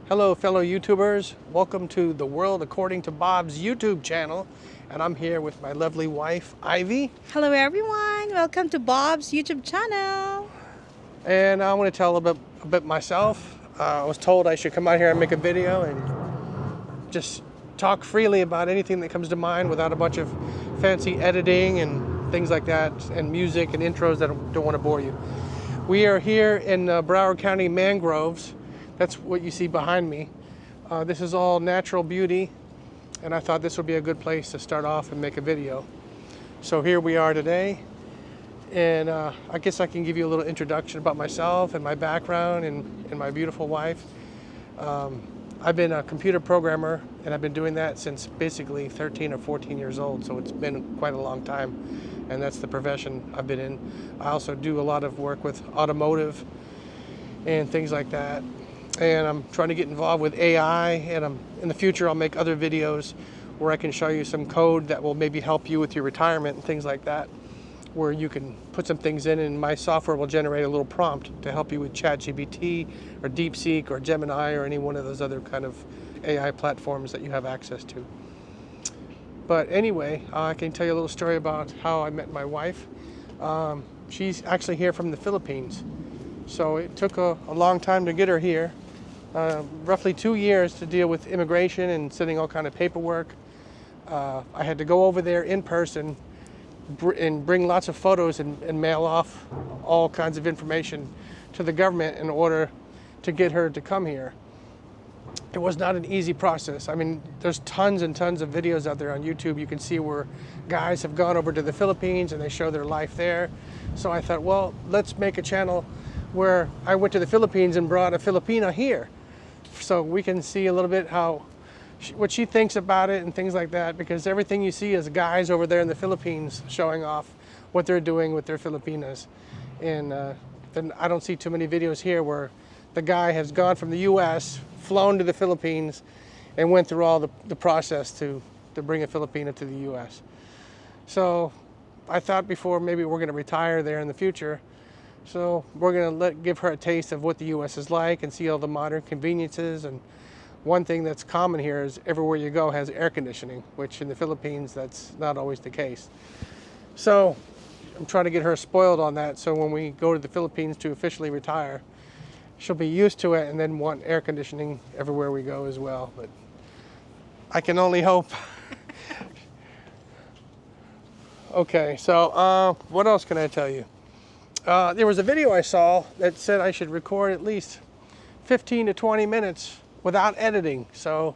Hello fellow YouTubers, welcome to The World According to Bob's YouTube channel, and I'm here with my lovely wife, Ivy. Hello everyone, welcome to Bob's YouTube channel. And I want to tell a bit myself. I was told I should come out here and make a video and just talk freely about anything that comes to mind without a bunch of fancy editing and things like that, and music and intros that don't want to bore you. We are here in Broward County mangroves. That's what you see behind me. This is all natural beauty, and I thought this would be a good place to start off and make a video. So here we are today, and I guess I can give you a little introduction about myself and my background and my beautiful wife. I've been a computer programmer, and I've been doing that since basically 13 or 14 years old, so it's been quite a long time, and that's the profession I've been in. I also do a lot of work with automotive and things like that. And I'm trying to get involved with AI, and in the future I'll make other videos where I can show you some code that will maybe help you with your retirement and things like that, where you can put some things in and my software will generate a little prompt to help you with ChatGPT or DeepSeek or Gemini or any one of those other kind of AI platforms that you have access to. But anyway, I can tell you a little story about how I met my wife. She's actually here from the Philippines, so it took a long time to get her here. Roughly 2 years to deal with immigration and sending all kind of paperwork. I had to go over there in person and bring lots of photos and mail off all kinds of information to the government in order to get her to come here. It was not an easy process. I mean, there's tons and tons of videos out there on YouTube. You can see where guys have gone over to the Philippines and they show their life there. So I thought, well, let's make a channel where I went to the Philippines and brought a Filipina here, so we can see a little bit what she thinks about it and things like that, because everything you see is guys over there in the Philippines showing off what they're doing with their Filipinas. And then I don't see too many videos here where the guy has gone from the US, flown to the Philippines, and went through all the process to bring a Filipina to the US. So I thought before maybe we're going to retire there in the future. So we're going to give her a taste of what the U.S. is like and see all the modern conveniences. And one thing that's common here is everywhere you go has air conditioning, which in the Philippines, that's not always the case. So I'm trying to get her spoiled on that, so when we go to the Philippines to officially retire, she'll be used to it and then want air conditioning everywhere we go as well. But I can only hope. Okay, so what else can I tell you? There was a video I saw that said I should record at least 15 to 20 minutes without editing. So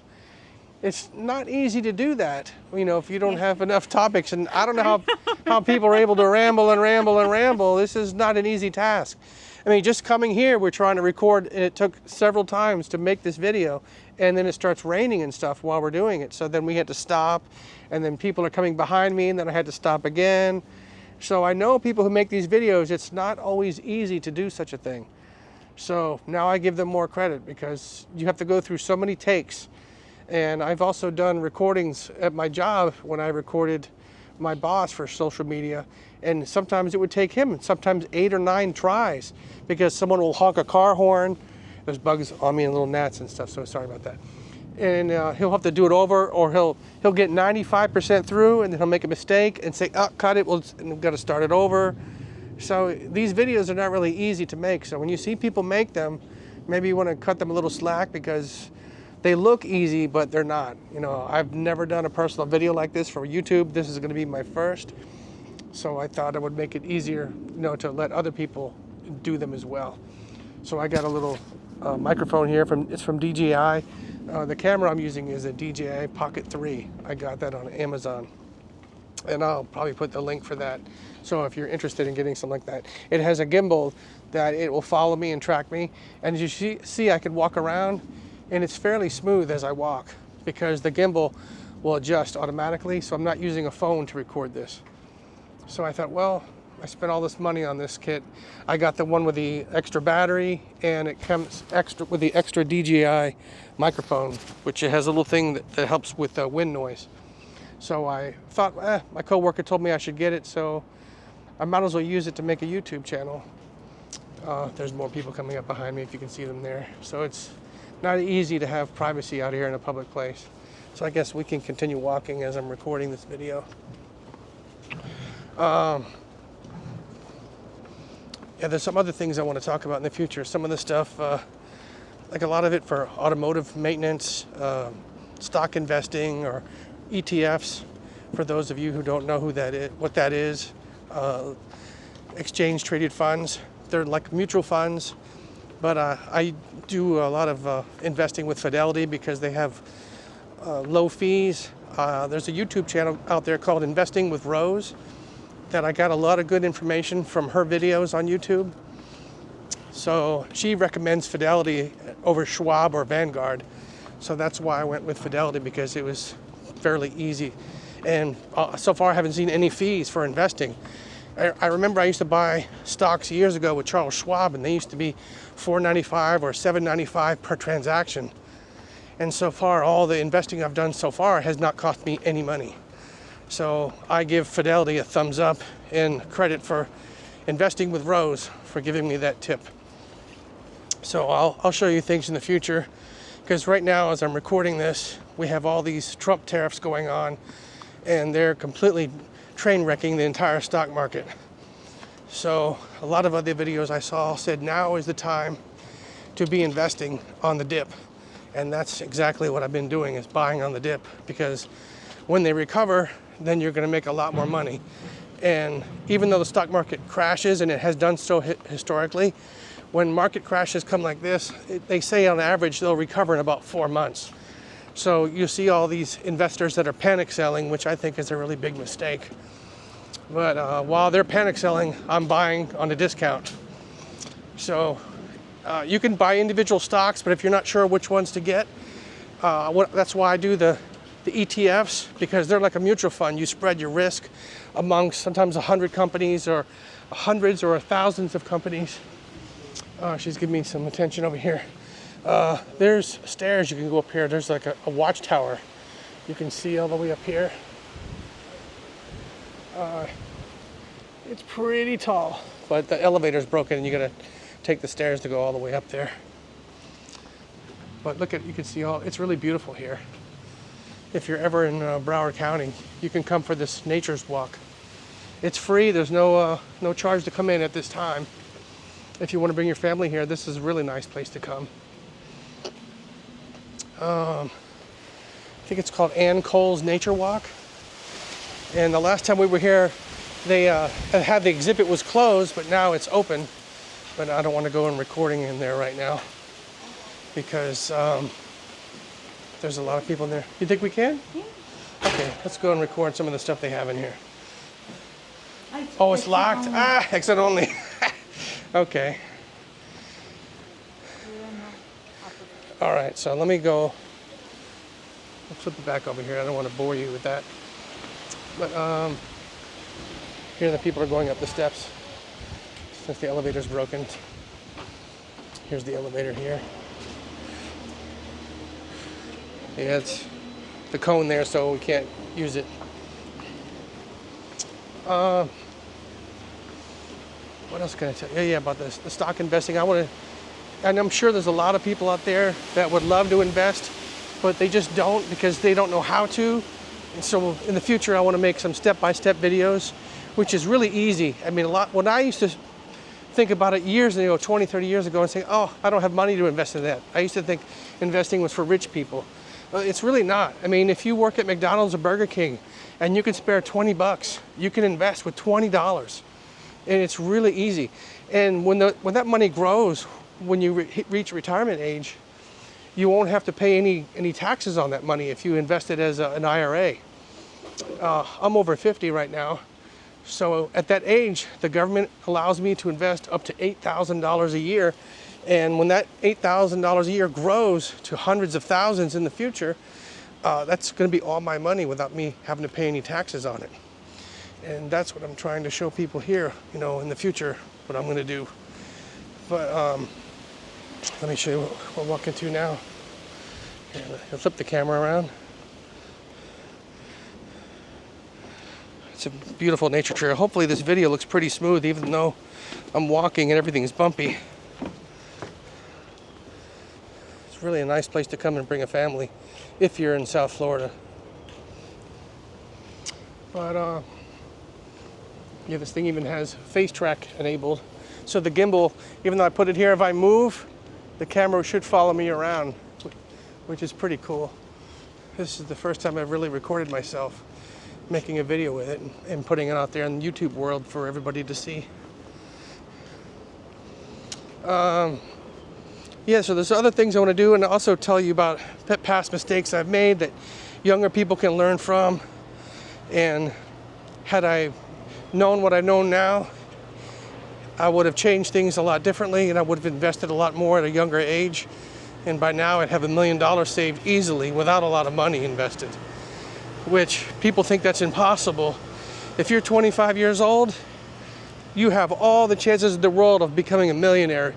it's not easy to do that, you know, if you don't have enough topics. And I don't know how people are able to ramble and ramble and ramble. This is not an easy task. I mean, just coming here, we're trying to record, and it took several times to make this video. And then it starts raining and stuff while we're doing it. So then we had to stop, and then people are coming behind me, and then I had to stop again. So I know people who make these videos, it's not always easy to do such a thing. So now I give them more credit, because you have to go through so many takes. And I've also done recordings at my job when I recorded my boss for social media. And sometimes it would take him sometimes 8 or 9 tries, because someone will honk a car horn. There's bugs on me and little gnats and stuff, so sorry about that. And he'll have to do it over, or he'll get 95% through, and then he'll make a mistake and say, oh, cut it, we've got to start it over. So these videos are not really easy to make. So when you see people make them, maybe you want to cut them a little slack, because they look easy, but they're not. You know, I've never done a personal video like this for YouTube. This is going to be my first. So I thought I would make it easier, you know, to let other people do them as well. So I got a little microphone here it's from DJI. The camera I'm using is a DJI Pocket 3. I got that on Amazon, and I'll probably put the link for that. So if you're interested in getting something like that, it has a gimbal that it will follow me and track me. And as you see, I can walk around, and it's fairly smooth as I walk, because the gimbal will adjust automatically. So I'm not using a phone to record this. So I thought, well, I spent all this money on this kit. I got the one with the extra battery, and it comes extra with the extra DJI microphone, which has a little thing that helps with wind noise. So I thought, my coworker told me I should get it, so I might as well use it to make a YouTube channel. There's more people coming up behind me, if you can see them there. So not easy to have privacy out here in a public place. So I guess we can continue walking as I'm recording this video. Yeah, there's some other things I want to talk about in the future. Some of the stuff, like a lot of it for automotive maintenance, stock investing, or ETFs. For those of you who don't know what that is, exchange traded funds. They're like mutual funds, but I do a lot of investing with Fidelity because they have low fees. There's a YouTube channel out there called Investing with Rose that I got a lot of good information from her videos on YouTube. So she recommends Fidelity over Schwab or Vanguard. So that's why I went with Fidelity, because it was fairly easy. And so far I haven't seen any fees for investing. I remember I used to buy stocks years ago with Charles Schwab, and they used to be $4.95 or $7.95 per transaction. And so far, all the investing I've done so far has not cost me any money. So I give Fidelity a thumbs up and credit for Investing with Rose for giving me that tip. So I'll show you things in the future, because right now as I'm recording this, we have all these Trump tariffs going on, and they're completely train wrecking the entire stock market. So a lot of other videos I saw said now is the time to be investing on the dip. And that's exactly what I've been doing, is buying on the dip, because when they recover, then you're going to make a lot more money. And even though the stock market crashes, and it has done so historically, when market crashes come like this, they say on average they'll recover in about 4 months. So you see all these investors that are panic selling, which I think is a really big mistake. But while they're panic selling, I'm buying on a discount. So you can buy individual stocks, but if you're not sure which ones to get, that's why I do the ETFs, because they're like a mutual fund. You spread your risk among sometimes 100 companies, or hundreds or thousands of companies. She's giving me some attention over here. There's stairs you can go up here. There's like a watchtower you can see all the way up here. It's pretty tall, but the elevator's broken and you gotta take the stairs to go all the way up there. But look you can see it's really beautiful here. If you're ever in Broward County, you can come for this nature's walk. It's free. There's no charge to come in at this time. If you want to bring your family here, this is a really nice place to come. I think it's called Ann Cole's Nature Walk. And the last time we were here, they had the exhibit was closed, but now it's open. But I don't want to go and recording in there right now, because there's a lot of people in there. You think we can? Yeah. Okay, let's go and record some of the stuff they have in here. Oh, it's locked? Exit only. Okay. All right, so let me go. I'll flip it back over here. I don't want to bore you with that. But here the people are going up the steps since the elevator's broken. Here's the elevator here. Yeah, it's the cone there, so we can't use it. What else can I tell you? Yeah, about the stock investing. And I'm sure there's a lot of people out there that would love to invest, but they just don't, because they don't know how to. And so in the future, I want to make some step-by-step videos, which is really easy. I mean, when I used to think about it years ago, 20, 30 years ago, and say, oh, I don't have money to invest in that. I used to think investing was for rich people. It's really not. I mean, if you work at McDonald's or Burger King and you can spare $20, you can invest with $20. And it's really easy. And when that money grows, when you reach retirement age, you won't have to pay any taxes on that money if you invest it as an IRA. I'm over 50 right now. So at that age, the government allows me to invest up to $8,000 a year. And when that $8,000 a year grows to hundreds of thousands in the future, that's going to be all my money without me having to pay any taxes on it. And that's what I'm trying to show people here, in the future, what I'm going to do. But let me show you what we're walking to now. Here, I'll flip the camera around. It's a beautiful nature trail. Hopefully this video looks pretty smooth, even though I'm walking and everything's bumpy. It's It's really a nice place to come and bring a family if you're in South Florida. But yeah, this thing even has face track enabled. So the gimbal, even though I put it here, if I move, the camera should follow me around, which is pretty cool. This is the first time I've really recorded myself making a video with it and putting it out there in the YouTube world for everybody to see. Yeah, so there's other things I want to do and also tell you about past mistakes I've made that younger people can learn from. And had I known what I know now, I would have changed things a lot differently, and I would have invested a lot more at a younger age. And by now I'd have $1 million saved easily without a lot of money invested, which people think that's impossible. If you're 25 years old, you have all the chances in the world of becoming a millionaire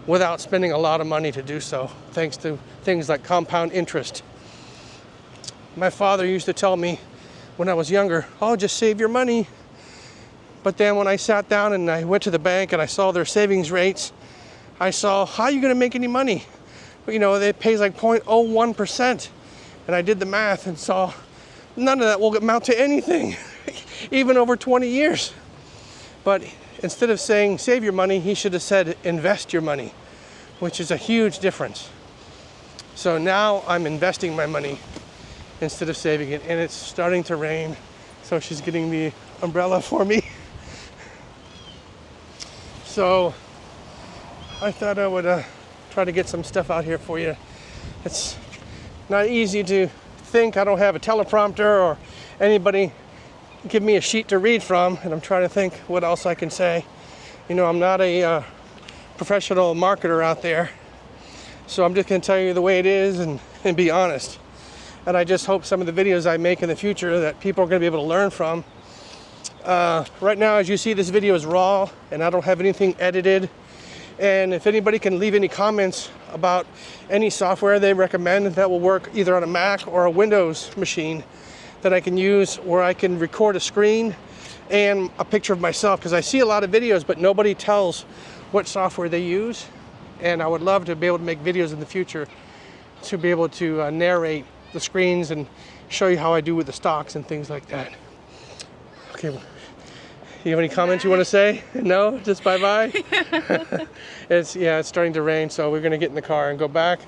without spending a lot of money to do so, thanks to things like compound interest. My father used to tell me when I was younger, oh, just save your money. But then when I sat down and I went to the bank and I saw their savings rates, I saw, how are you going to make any money? You know, it pays like 0.01%. And I did the math and saw none of that will amount to anything, even over 20 years. But instead of saying save your money, he should have said invest your money, which is a huge difference. So now I'm investing my money instead of saving it, and it's starting to rain, so she's getting the umbrella for me. So I thought I would try to get some stuff out here for you. It's not easy to think. I don't have a teleprompter or anybody give me a sheet to read from, and I'm trying to think what else I can say. You know, I'm not a professional marketer out there, so I'm just going to tell you the way it is and be honest. And I just hope some of the videos I make in the future that people are going to be able to learn from. Right now, as you see, this video is raw and I don't have anything edited. And if anybody can leave any comments about any software they recommend that will work either on a Mac or a Windows machine that I can use, where I can record a screen and a picture of myself, because I see a lot of videos but nobody tells what software they use. And I would love to be able to make videos in the future to be able to narrate the screens and show you how I do with the stocks and things like that. Okay, you have any comments you want to say? No? Just bye-bye? It's starting to rain, so we're going to get in the car and go back.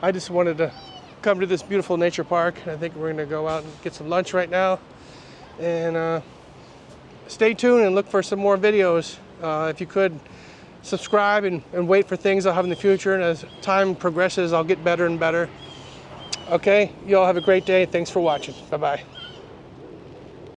I just wanted to come to this beautiful nature park. I think we're going to go out and get some lunch right now. And stay tuned and look for some more videos. If you could, subscribe and wait for things I'll have in the future. And as time progresses, I'll get better and better. Okay, you all have a great day. Thanks for watching. Bye-bye.